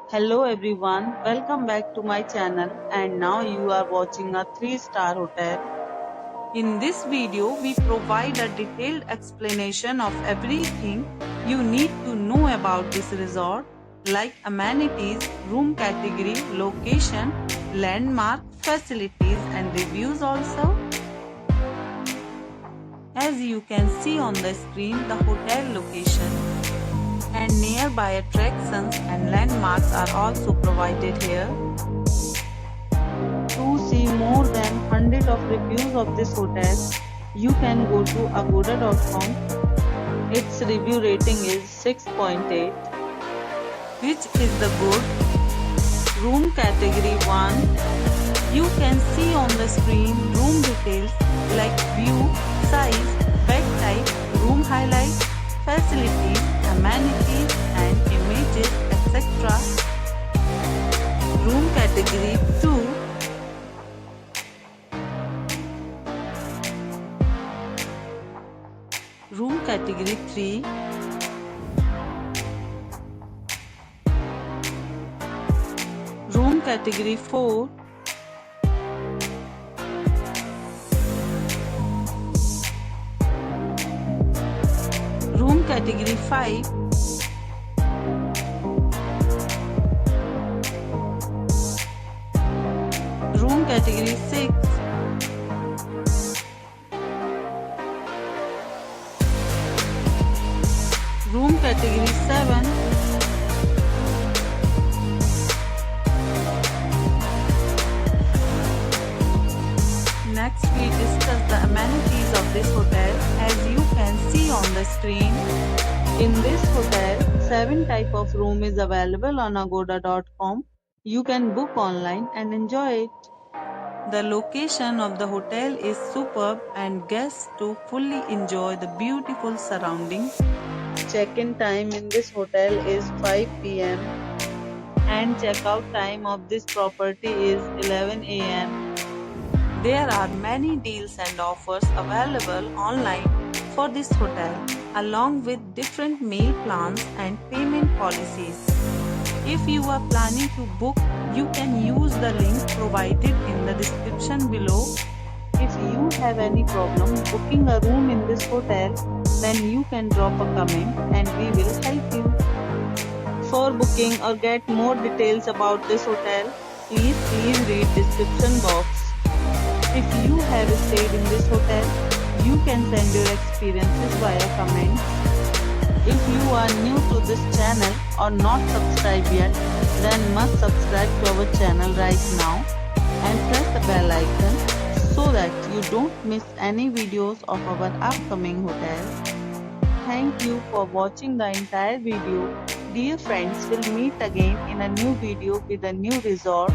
Hello everyone, welcome back to my channel and now you are watching a 3-star hotel. In this video, we provide a detailed explanation of everything you need to know about this resort, like amenities, room category, location, landmark, facilities and reviews also. As you can see on the screen, the hotel location and nearby attractions and landmarks are also provided here. To see more than 100 of reviews of this hotel, you can go to agoda.com. Its review rating is 6.8, which is the good. Room category 1. You can see on the screen room details like view, size, bed type, room highlights, facilities, amenities and images, etc. Room category 2. Room category 3. Room category 4. Room category 5. Room category 6. Room category 7. Next we discuss the amenities of this hotel. As you can see on the screen, in this hotel, 7 type of room is available on agoda.com. You can book online and enjoy it. The location of the hotel is superb and guests to fully enjoy the beautiful surroundings. Check-in time in this hotel is 5 p.m. and check-out time of this property is 11 a.m. There are many deals and offers available online for this hotel, along with different meal plans and payment policies. If you are planning to book, you can use the link provided in the description below. If you have any problem booking a room in this hotel, then you can drop a comment and we will help you. For booking or get more details about this hotel, please read description box. If you have stayed in this hotel, you can send your experiences via comments. If you are new to this channel or not subscribed yet, then must subscribe to our channel right now and press the bell icon so that you don't miss any videos of our upcoming hotels. Thank you for watching the entire video. Dear friends, we'll meet again in a new video with a new resort.